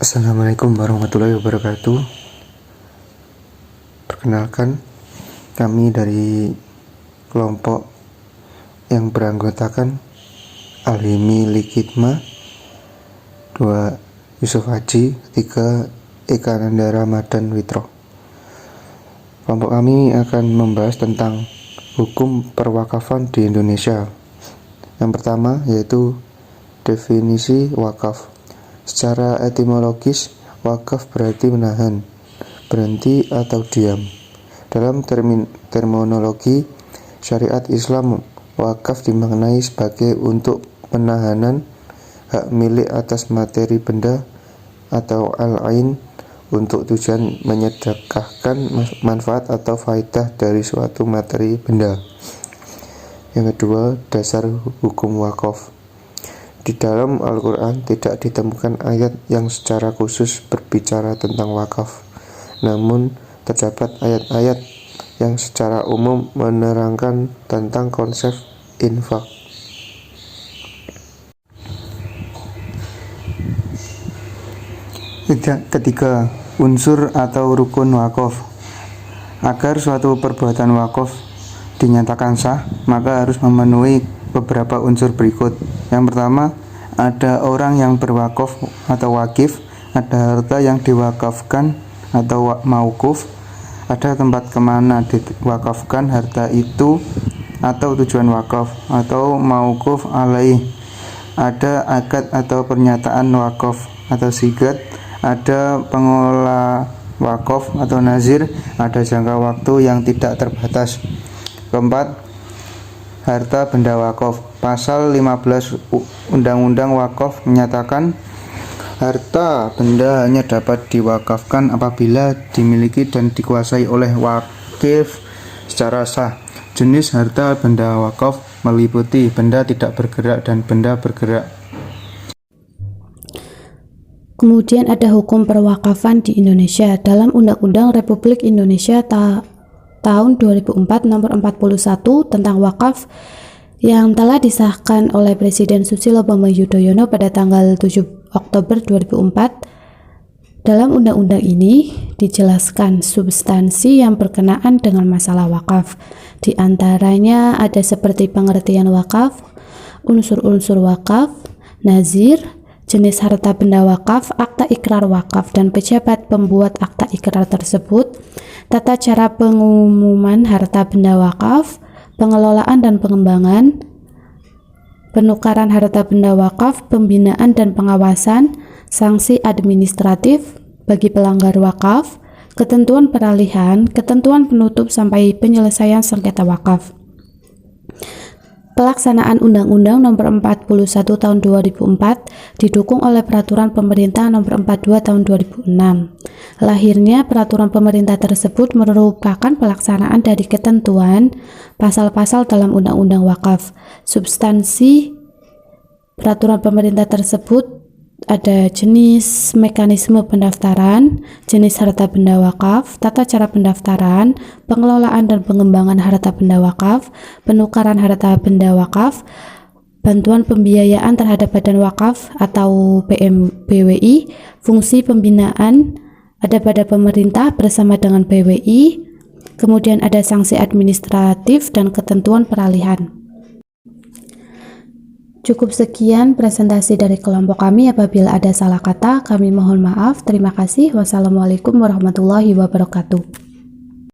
Assalamualaikum warahmatullahi wabarakatuh. Perkenalkan, kami dari kelompok yang beranggotakan Al-Himi Likitma, 2 Yusuf Haji, 3 Eka Nanda Ramadan Witro. Kelompok kami akan membahas tentang hukum perwakafan di Indonesia. Yang pertama yaitu definisi wakaf. Secara etimologis, wakaf berarti menahan, berhenti atau diam. Dalam terminologi syariat Islam, wakaf dimaknai sebagai untuk penahanan hak milik atas materi benda atau al-ain untuk tujuan menyedekahkan manfaat atau faedah dari suatu materi benda. Yang kedua, dasar hukum wakaf. Di dalam Al-Quran tidak ditemukan ayat yang secara khusus berbicara tentang wakaf. Namun, terdapat ayat-ayat yang secara umum menerangkan tentang konsep infak. Ketiga, unsur atau rukun wakaf. Agar suatu perbuatan wakaf dinyatakan sah, maka harus memenuhi beberapa unsur berikut. Yang pertama, ada orang yang berwakaf atau wakif, ada harta yang diwakafkan atau mauquf, ada tempat kemana diwakafkan harta itu atau tujuan wakaf atau mauquf alaih, ada akad atau pernyataan wakaf atau sigat, ada pengelola wakaf atau nazir, ada jangka waktu yang tidak terbatas. Keempat, harta benda wakaf. Pasal 15 Undang-Undang Wakaf menyatakan harta benda hanya dapat diwakafkan apabila dimiliki dan dikuasai oleh wakif secara sah. Jenis harta benda wakaf meliputi benda tidak bergerak dan benda bergerak. Kemudian ada hukum perwakafan di Indonesia. Dalam Undang-Undang Republik Indonesia tahun 2004 nomor 41 tentang wakaf yang telah disahkan oleh Presiden Susilo Bambang Yudhoyono pada tanggal 7 Oktober 2004. Dalam undang-undang ini dijelaskan substansi yang berkenaan dengan masalah wakaf. Di antaranya ada seperti pengertian wakaf, unsur-unsur wakaf, nazir, jenis harta benda wakaf, akta ikrar wakaf, dan pejabat pembuat akta ikrar tersebut, tata cara pengumuman harta benda wakaf, pengelolaan dan pengembangan, penukaran harta benda wakaf, pembinaan dan pengawasan, sanksi administratif bagi pelanggar wakaf, ketentuan peralihan, ketentuan penutup sampai penyelesaian sengketa wakaf. Pelaksanaan Undang-Undang Nomor 41 Tahun 2004 didukung oleh Peraturan Pemerintah Nomor 42 Tahun 2006. Lahirnya peraturan pemerintah tersebut merupakan pelaksanaan dari ketentuan pasal-pasal dalam Undang-Undang Wakaf. Substansi peraturan pemerintah tersebut ada jenis mekanisme pendaftaran, jenis harta benda wakaf, tata cara pendaftaran, pengelolaan dan pengembangan harta benda wakaf, penukaran harta benda wakaf, bantuan pembiayaan terhadap badan wakaf atau BWI, fungsi pembinaan ada pada pemerintah bersama dengan BWI, kemudian ada sanksi administratif dan ketentuan peralihan. Cukup sekian presentasi dari kelompok kami. Apabila ada salah kata, kami mohon maaf. Terima kasih. Wassalamualaikum warahmatullahi wabarakatuh.